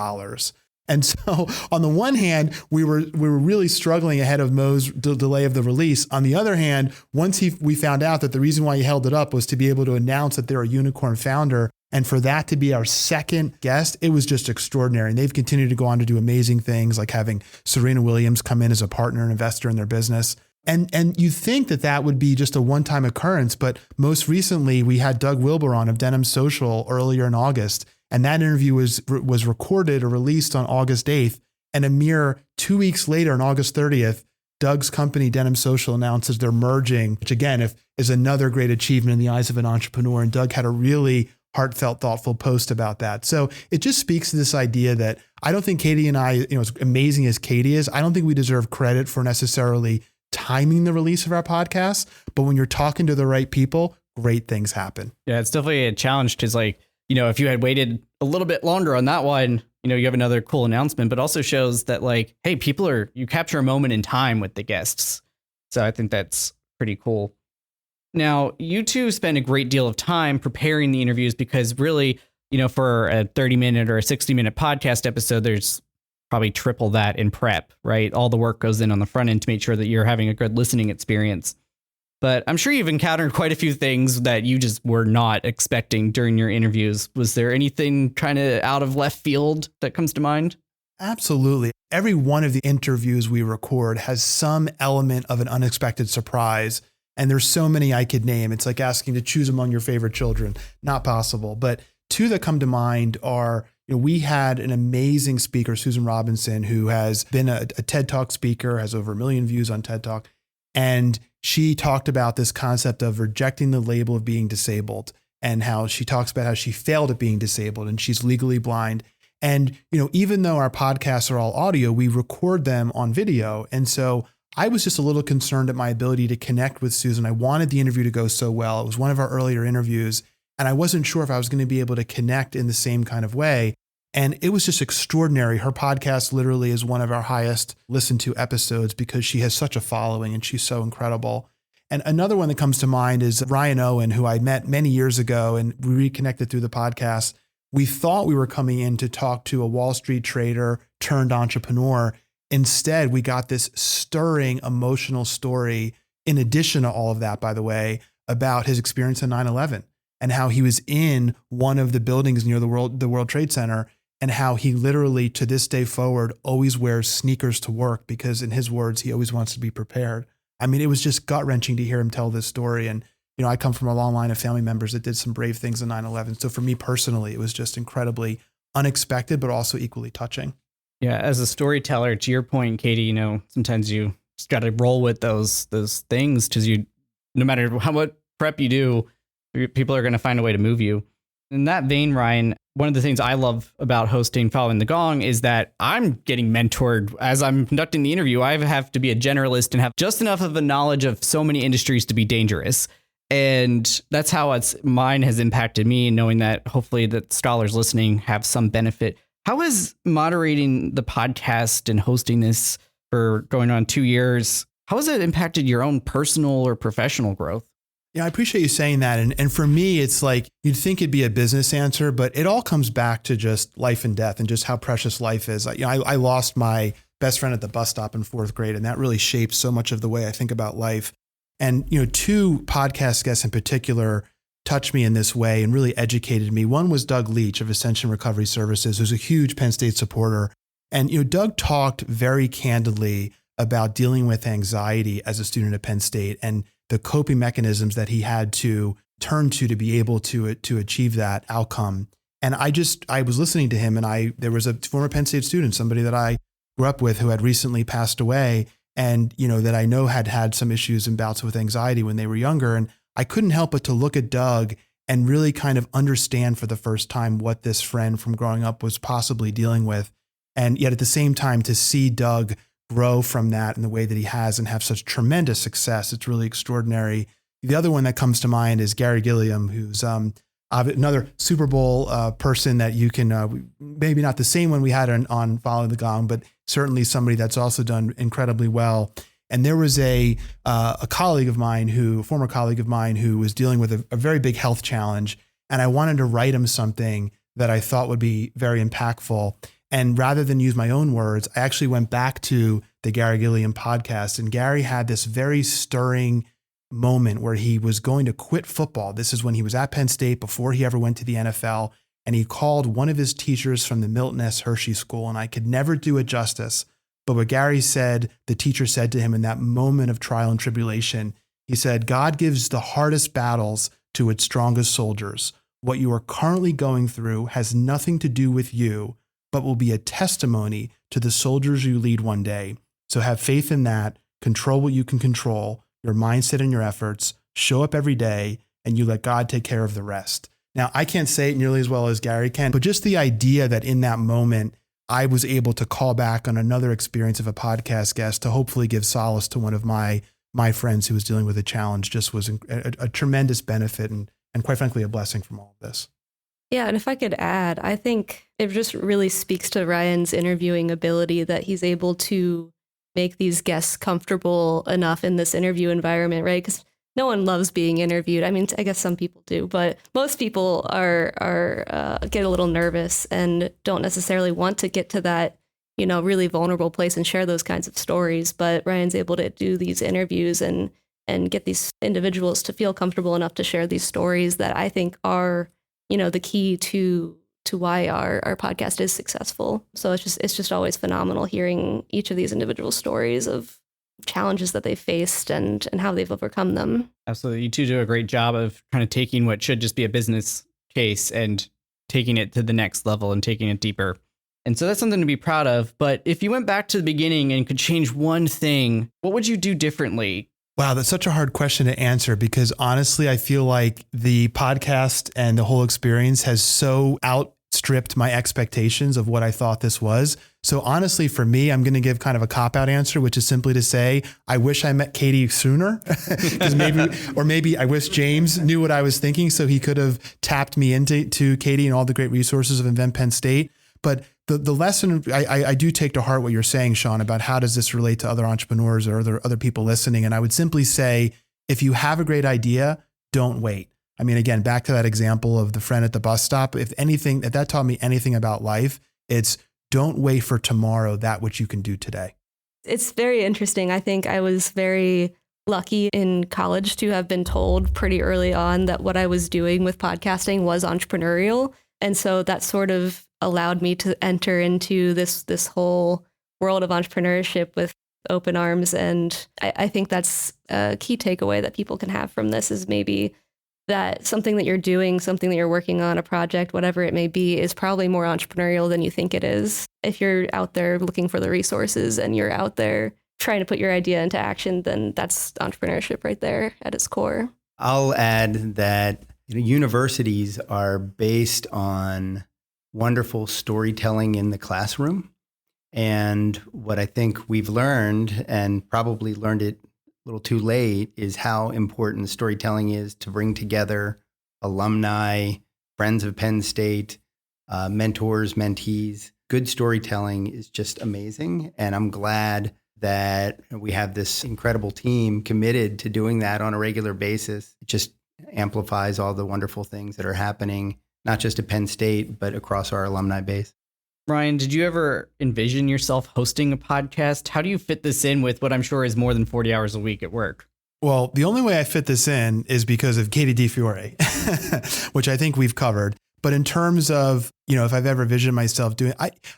And so on the one hand, we were really struggling ahead of Mo's delay of the release. On the other hand, once we found out that the reason why he held it up was to be able to announce that they're a unicorn founder, and for that to be our second guest, it was just extraordinary. And they've continued to go on to do amazing things, like having Serena Williams come in as a partner and investor in their business. And you think that would be just a one-time occurrence, but most recently we had Doug Wilbur on of Denim Social earlier in August, and that interview was recorded or released on August 8th. And a mere 2 weeks later, on August 30th, Doug's company, Denim Social, announces they're merging, which again is another great achievement in the eyes of an entrepreneur. And Doug had a really heartfelt, thoughtful post about that. So it just speaks to this idea that I don't think Katie and I, as amazing as Katie is, I don't think we deserve credit for necessarily timing the release of our podcast. But when you're talking to the right people, great things happen. Yeah, it's definitely a challenge because, if you had waited a little bit longer on that one, you have another cool announcement, but also shows that hey, you capture a moment in time with the guests. So I think that's pretty cool. Now, you two spend a great deal of time preparing the interviews because really, for a 30-minute or a 60-minute podcast episode, there's probably triple that in prep, right? All the work goes in on the front end to make sure that you're having a good listening experience. But I'm sure you've encountered quite a few things that you just were not expecting during your interviews. Was there anything kind of out of left field that comes to mind? Absolutely. Every one of the interviews we record has some element of an unexpected surprise. And there's so many I could name. It's like asking to choose among your favorite children. Not possible. But two that come to mind are, we had an amazing speaker, Susan Robinson, who has been a TED Talk speaker, has over 1 million views on TED Talk. And she talked about this concept of rejecting the label of being disabled, and how she talks about how she failed at being disabled and she's legally blind. And, even though our podcasts are all audio, we record them on video. And so I was just a little concerned at my ability to connect with Susan. I wanted the interview to go so well. It was one of our earlier interviews, and I wasn't sure if I was going to be able to connect in the same kind of way. And it was just extraordinary. Her podcast literally is one of our highest listened to episodes because she has such a following and she's so incredible. And another one that comes to mind is Ryan Owen, who I met many years ago, and we reconnected through the podcast. We thought we were coming in to talk to a Wall Street trader turned entrepreneur. Instead, we got this stirring, emotional story, in addition to all of that, by the way, about his experience in 9/11 and how he was in one of the buildings near the World Trade Center, and how he literally, to this day forward, always wears sneakers to work because, in his words, he always wants to be prepared. I mean, it was just gut-wrenching to hear him tell this story. And, I come from a long line of family members that did some brave things in 9/11. So for me personally, it was just incredibly unexpected, but also equally touching. Yeah, as a storyteller, to your point, Katie, sometimes you just got to roll with those things because no matter what prep you do, people are going to find a way to move you. In that vein, Ryan, one of the things I love about hosting Following the Gong is that I'm getting mentored as I'm conducting the interview. I have to be a generalist and have just enough of a knowledge of so many industries to be dangerous. And that's how mine has impacted me, knowing that hopefully the scholars listening have some benefit How has moderating the podcast and hosting this for going on 2 years, how has it impacted your own personal or professional growth? Yeah, I appreciate you saying that. And for me, it's like you'd think it'd be a business answer, but it all comes back to just life and death and just how precious life is. I lost my best friend at the bus stop in 4th grade, and that really shaped so much of the way I think about life. And, 2 podcast guests in particular touched me in this way and really educated me. One was Doug Leach of Ascension Recovery Services, who's a huge Penn State supporter. And, Doug talked very candidly about dealing with anxiety as a student at Penn State and the coping mechanisms that he had to turn to be able to achieve that outcome. And I was listening to him, and there was a former Penn State student, somebody that I grew up with who had recently passed away, and, that I know had some issues and bouts with anxiety when they were younger. And I couldn't help but to look at Doug and really kind of understand for the first time what this friend from growing up was possibly dealing with. And yet at the same time, to see Doug grow from that in the way that he has and have such tremendous success, it's really extraordinary. The other one that comes to mind is Gary Gilliam, who's another Super Bowl person that you can, maybe not the same one we had on Following the Gong, but certainly somebody that's also done incredibly well. And there was a former colleague of mine who was dealing with a very big health challenge. And I wanted to write him something that I thought would be very impactful. And rather than use my own words, I actually went back to the Gary Gilliam podcast. And Gary had this very stirring moment where he was going to quit football. This is when he was at Penn State before he ever went to the NFL. And he called one of his teachers from the Milton S. Hershey School. And I could never do it justice. But what Gary said, the teacher said to him in that moment of trial and tribulation, he said, "God gives the hardest battles to its strongest soldiers. What you are currently going through has nothing to do with you, but will be a testimony to the soldiers you lead one day. So have faith in that, control what you can control, your mindset and your efforts, show up every day, and you let God take care of the rest." Now, I can't say it nearly as well as Gary can, but just the idea that in that moment, I was able to call back on another experience of a podcast guest to hopefully give solace to one of my friends who was dealing with a challenge just was a tremendous benefit and quite frankly, a blessing from all of this. Yeah, and if I could add, I think it just really speaks to Ryan's interviewing ability that he's able to make these guests comfortable enough in this interview environment, right? Because no one loves being interviewed. I mean, I guess some people do, but most people get a little nervous and don't necessarily want to get to that, really vulnerable place and share those kinds of stories. But Ryan's able to do these interviews and get these individuals to feel comfortable enough to share these stories that I think are, the key to why our podcast is successful. So it's just always phenomenal hearing each of these individual stories of challenges that they faced and how they've overcome them. Absolutely. You two do a great job of kind of taking what should just be a business case and taking it to the next level and taking it deeper. And so that's something to be proud of. But if you went back to the beginning and could change one thing, what would you do differently? Wow, that's such a hard question to answer because honestly, I feel like the podcast and the whole experience has so outstripped my expectations of what I thought this was. So honestly, for me, I'm going to give kind of a cop-out answer, which is simply to say, I wish I met Katie sooner, because maybe I wish James knew what I was thinking, so he could have tapped me into Katie and all the great resources of Invent Penn State. But the lesson I do take to heart what you're saying, Sean, about how does this relate to other entrepreneurs or other people listening. And I would simply say, if you have a great idea, don't wait. I mean, again, back to that example of the friend at the bus stop. If that taught me anything about life, it's don't wait for tomorrow that which you can do today. It's very interesting. I think I was very lucky in college to have been told pretty early on that what I was doing with podcasting was entrepreneurial. And so that sort of allowed me to enter into this whole world of entrepreneurship with open arms. And I think that's a key takeaway that people can have from this is maybe that something that you're doing, something that you're working on, a project, whatever it may be, is probably more entrepreneurial than you think it is. If you're out there looking for the resources and you're out there trying to put your idea into action, then that's entrepreneurship right there at its core. I'll add that universities are based on wonderful storytelling in the classroom. And what I think we've learned, and probably learned it a little too late, is how important storytelling is to bring together alumni, friends of Penn State, mentors, mentees. Good storytelling is just amazing. And I'm glad that we have this incredible team committed to doing that on a regular basis. It just amplifies all the wonderful things that are happening, not just at Penn State, but across our alumni base. Ryan, did you ever envision yourself hosting a podcast? How do you fit this in with what I'm sure is more than 40 hours a week at work? Well, the only way I fit this in is because of Katie DiFiore, which I think we've covered. But in terms of, if I've ever envisioned myself doing,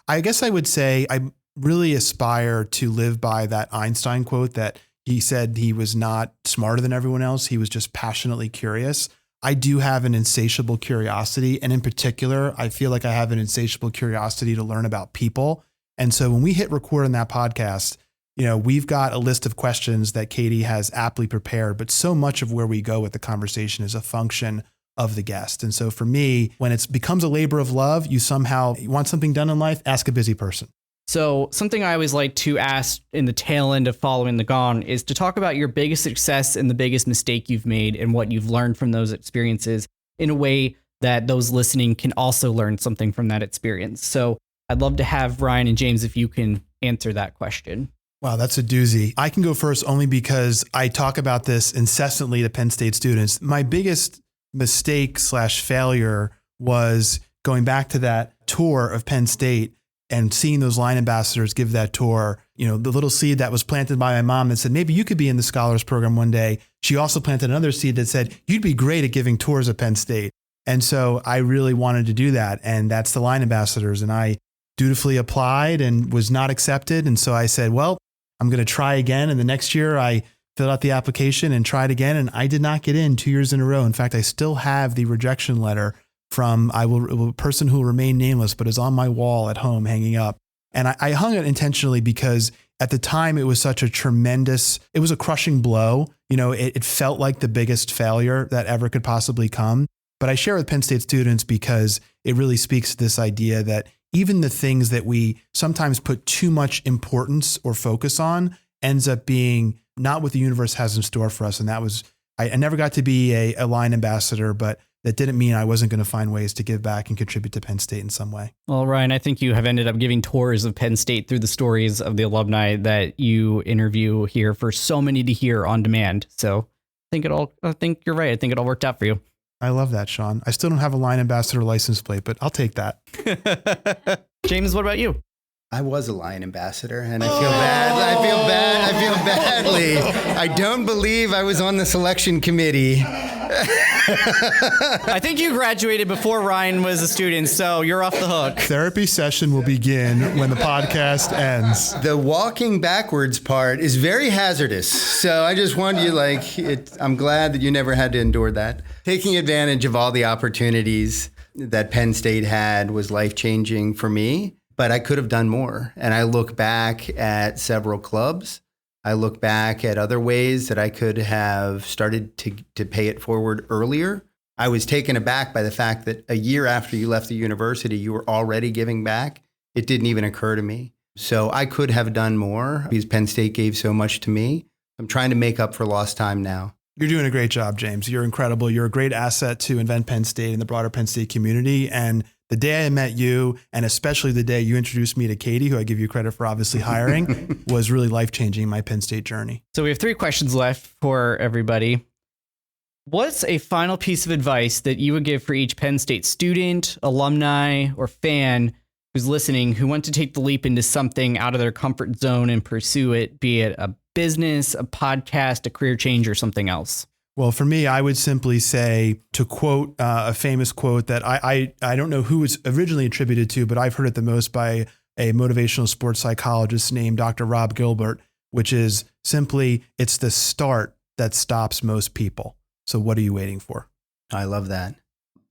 I guess I would say I really aspire to live by that Einstein quote that he said he was not smarter than everyone else. He was just passionately curious. I do have an insatiable curiosity. And in particular, I feel like I have an insatiable curiosity to learn about people. And so when we hit record on that podcast, we've got a list of questions that Katie has aptly prepared, but so much of where we go with the conversation is a function of the guest. And so for me, when it becomes a labor of love, you want something done in life, ask a busy person. So something I always like to ask in the tail end of following the gong is to talk about your biggest success and the biggest mistake you've made and what you've learned from those experiences in a way that those listening can also learn something from that experience. So I'd love to have Ryan and James, if you can answer that question. Wow, that's a doozy. I can go first only because I talk about this incessantly to Penn State students. My biggest mistake/failure was going back to that tour of Penn State and seeing those line ambassadors give that tour. The little seed that was planted by my mom that said, maybe you could be in the scholars program one day. She also planted another seed that said, you'd be great at giving tours of Penn State. And so I really wanted to do that. And that's the line ambassadors. And I dutifully applied and was not accepted. And so I said, well, I'm going to try again. And the next year I filled out the application and tried again. And I did not get in 2 years in a row. In fact, I still have the rejection letter from a person who will remain nameless, but is on my wall at home hanging up. And I hung it intentionally because at the time it was it was a crushing blow. It felt like the biggest failure that ever could possibly come. But I share with Penn State students because it really speaks to this idea that even the things that we sometimes put too much importance or focus on ends up being not what the universe has in store for us. And that was, I never got to be a line ambassador, but that didn't mean I wasn't going to find ways to give back and contribute to Penn State in some way. Well, Ryan, I think you have ended up giving tours of Penn State through the stories of the alumni that you interview here for so many to hear on demand. So I think you're right. I think it all worked out for you. I love that, Sean. I still don't have a line ambassador license plate, but I'll take that. James, what about you? I was a Lion ambassador and I feel bad. I feel badly. I don't believe I was on the selection committee. I think you graduated before Ryan was a student, so you're off the hook. Therapy session will begin when the podcast ends. The walking backwards part is very hazardous. So I just want you I'm glad that you never had to endure that. Taking advantage of all the opportunities that Penn State had was life-changing for me. But I could have done more. And I look back at several clubs. I look back at other ways that I could have started to pay it forward earlier. I was taken aback by the fact that a year after you left the university, you were already giving back. It didn't even occur to me. So I could have done more because Penn State gave so much to me. I'm trying to make up for lost time now. You're doing a great job, James. You're incredible. You're a great asset to Invent Penn State and the broader Penn State community. And the day I met you, and especially the day you introduced me to Katie, who I give you credit for obviously hiring, was really life-changing in my Penn State journey. So we have 3 questions left for everybody. What's a final piece of advice that you would give for each Penn State student, alumni, or fan who's listening who want to take the leap into something out of their comfort zone and pursue it, be it a business, a podcast, a career change, or something else? Well, for me, I would simply say, to quote a famous quote that I don't know who it's originally attributed to, but I've heard it the most by a motivational sports psychologist named Dr. Rob Gilbert, which is simply, it's the start that stops most people. So what are you waiting for? I love that.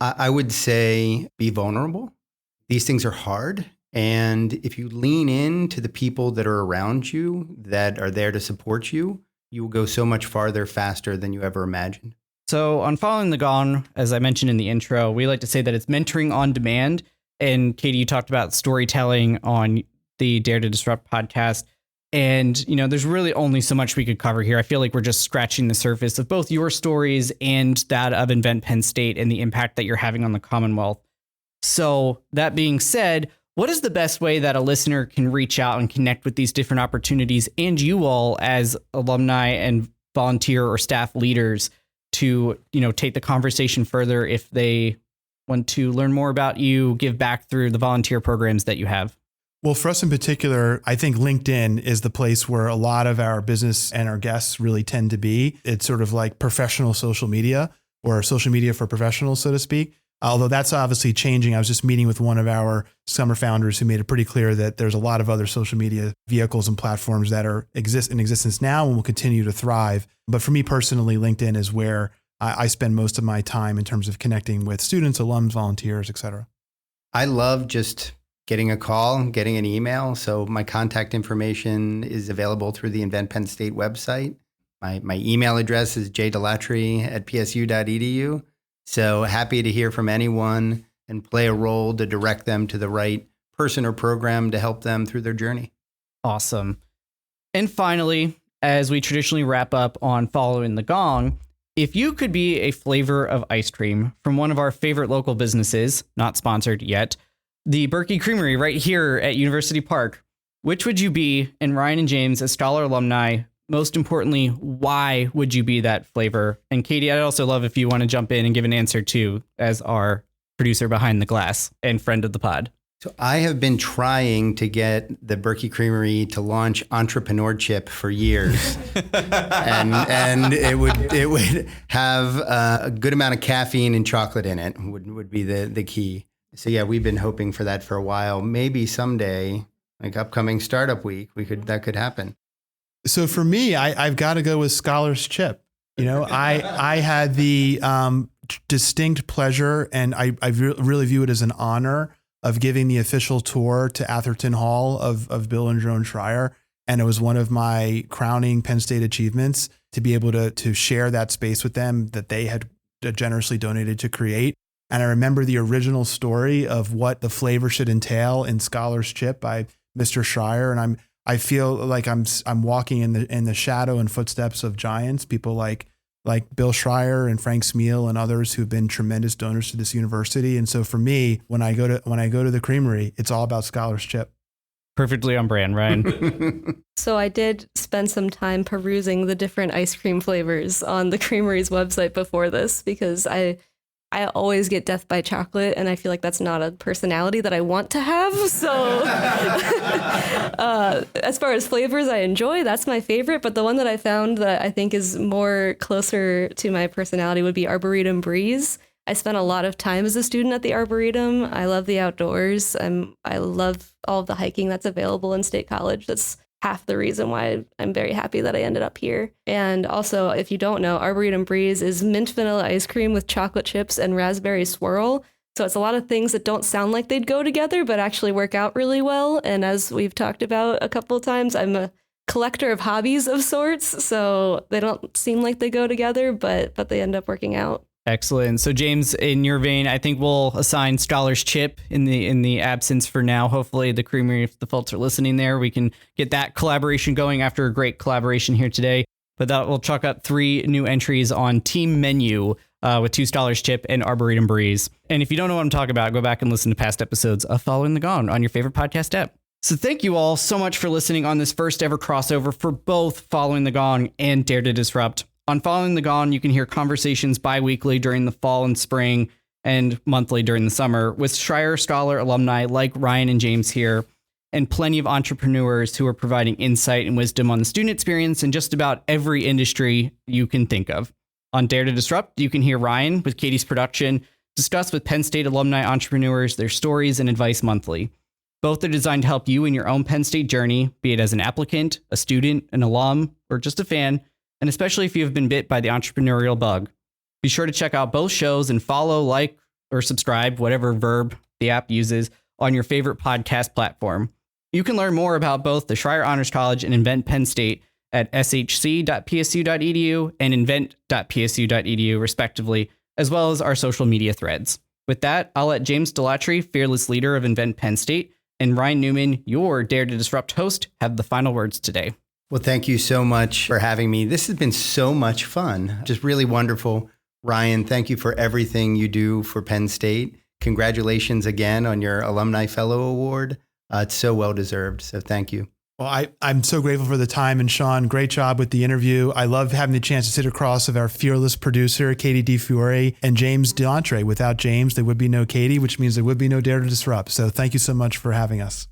I would say be vulnerable. These things are hard. And if you lean into the people that are around you, that are there to support you, you will go so much farther, faster than you ever imagined. So on Following the Gong, as I mentioned in the intro, we like to say that it's mentoring on demand. And Katie, you talked about storytelling on the Dare to Disrupt podcast. And, there's really only so much we could cover here. I feel like we're just scratching the surface of both your stories and that of Invent Penn State and the impact that you're having on the Commonwealth. So that being said, what is the best way that a listener can reach out and connect with these different opportunities and you all as alumni and volunteer or staff leaders to, take the conversation further if they want to learn more about you, give back through the volunteer programs that you have? Well, for us in particular, I think LinkedIn is the place where a lot of our business and our guests really tend to be. It's sort of like professional social media or social media for professionals, so to speak. Although that's obviously changing. I was just meeting with one of our summer founders who made it pretty clear that there's a lot of other social media vehicles and platforms that are in existence now and will continue to thrive. But for me personally, LinkedIn is where I spend most of my time in terms of connecting with students, alums, volunteers, et cetera. I love just getting a call, getting an email. So my contact information is available through the Invent Penn State website. My email address is jdelattre@psu.edu. So happy to hear from anyone and play a role to direct them to the right person or program to help them through their journey. Awesome. And finally, as we traditionally wrap up on Following the Gong, if you could be a flavor of ice cream from one of our favorite local businesses, not sponsored yet, the Berkeley Creamery right here at University Park, which would you be? And Ryan and James, as Scholar alumni, most importantly, why would you be that flavor? And Katie, I'd also love if you want to jump in and give an answer too, as our producer behind the glass and friend of the pod. So I have been trying to get the Berkeley Creamery to launch Entrepreneurship for years, and it would have a good amount of caffeine and chocolate in it. Would be the key. So yeah, we've been hoping for that for a while. Maybe someday, like upcoming Startup Week, that could happen. So for me, I've got to go with Scholar's Chip. I had the distinct pleasure, and I really view it as an honor of giving the official tour to Atherton Hall of Bill and Joan Schreier. And it was one of my crowning Penn State achievements to be able to share that space with them that they had generously donated to create. And I remember the original story of what the flavor should entail in Scholar's Chip by Mr. Schreier. And I feel like I'm walking in the shadow and footsteps of giants, people like Bill Schreier and Frank Smeal and others who've been tremendous donors to this university. And so for me, when I go to the Creamery, it's all about Scholar's Chip. Perfectly on brand, Ryan. So I did spend some time perusing the different ice cream flavors on the Creamery's website before this, because I always get death by chocolate, and I feel like that's not a personality that I want to have. So as far as flavors I enjoy, that's my favorite. But the one that I found that I think is more closer to my personality would be Arboretum Breeze. I spent a lot of time as a student at the Arboretum. I love the outdoors. I love all of the hiking that's available in State College. That's half the reason why I'm very happy that I ended up here. And also, if you don't know, Arboretum Breeze is mint vanilla ice cream with chocolate chips and raspberry swirl. So it's a lot of things that don't sound like they'd go together, but actually work out really well. And as we've talked about a couple of times, I'm a collector of hobbies of sorts. So they don't seem like they go together, but they end up working out. Excellent. So James, in your vein, I think we'll assign Scholar's Chip in the absence for now. Hopefully the Creamery, if the folks are listening there, we can get that collaboration going after a great collaboration here today. But that will chalk up 3 new entries on Team Menu with 2 Scholar's Chip and Arboretum Breeze. And if you don't know what I'm talking about, go back and listen to past episodes of Following the Gong on your favorite podcast app. So thank you all so much for listening on this first ever crossover for both Following the Gong and Dare to Disrupt. On Following the Gong, you can hear conversations bi-weekly during the fall and spring and monthly during the summer with Schreier Scholar alumni like Ryan and James here, and plenty of entrepreneurs who are providing insight and wisdom on the student experience in just about every industry you can think of. On Dare to Disrupt, you can hear Ryan with Katie's production discuss with Penn State alumni entrepreneurs their stories and advice monthly. Both are designed to help you in your own Penn State journey, be it as an applicant, a student, an alum, or just a fan, and especially if you have been bit by the entrepreneurial bug. Be sure to check out both shows and follow, like, or subscribe, whatever verb the app uses, on your favorite podcast platform. You can learn more about both the Schreier Honors College and Invent Penn State at shc.psu.edu and invent.psu.edu, respectively, as well as our social media threads. With that, I'll let James Delattre, fearless leader of Invent Penn State, and Ryan Newman, your Dare to Disrupt host, have the final words today. Well, thank you so much for having me. This has been so much fun. Just really wonderful. Ryan, thank you for everything you do for Penn State. congratulations again on your Alumni Fellow Award. It's so well deserved. So thank you. Well, I'm so grateful for the time. And Sean, great job with the interview. I love having the chance to sit across of our fearless producer, Katie DeFiore, and James Delattre. Without James, there would be no Katie, which means there would be no Dare to Disrupt. So thank you so much for having us.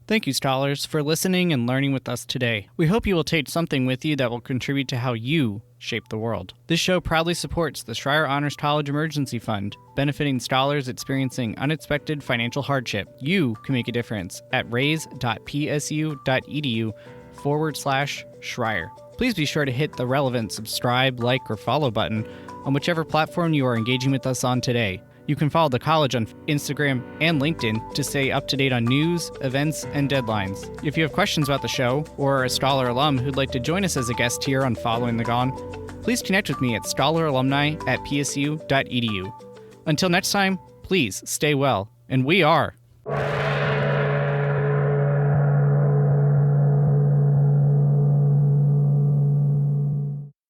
Thank you, scholars, for listening and learning with us today. We hope you will take something with you that will contribute to how you shape the world. This show proudly supports the Schreyer Honors College Emergency Fund, benefiting scholars experiencing unexpected financial hardship. You can make a difference at raise.psu.edu/Schreyer. Please be sure to hit the relevant subscribe, like, or follow button on whichever platform you are engaging with us on today. You can follow the college on Instagram and LinkedIn to stay up to date on news, events, and deadlines. If you have questions about the show or are a scholar alum who'd like to join us as a guest here on Following the Gong, please connect with me at scholaralumni@psu.edu. Until next time, please stay well, and we are